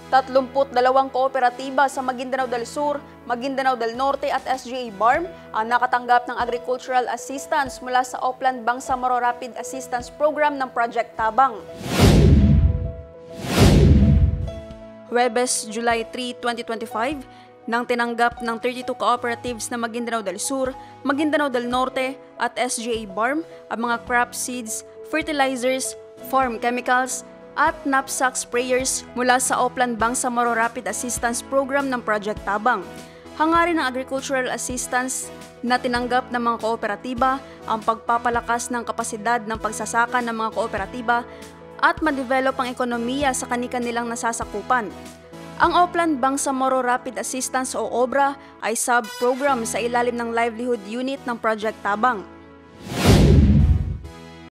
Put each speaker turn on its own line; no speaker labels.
32 kooperatiba sa Maguindanao del Sur, Maguindanao del Norte at SGA BARM ang nakatanggap ng agricultural assistance mula sa Oplan Bangsamoro Rapid Assistance Program ng Project Tabang. Huwebes, July 3, 2025, nang tinanggap ng 32 cooperatives na Maguindanao del Sur, Maguindanao del Norte at SGA BARM ang mga crop seeds, fertilizers, farm chemicals, at knapsack sprayers mula sa Oplan Bangsamoro Rapid Assistance Program ng Project Tabang. Hangarin ng agricultural assistance na tinanggap ng mga kooperatiba ang pagpapalakas ng kapasidad ng pagsasaka ng mga kooperatiba at ma-develop ang ekonomiya sa kani-kanilang nasasakupan. Ang Oplan Bangsamoro Rapid Assistance o OBRA ay sub-program sa ilalim ng Livelihood Unit ng Project Tabang.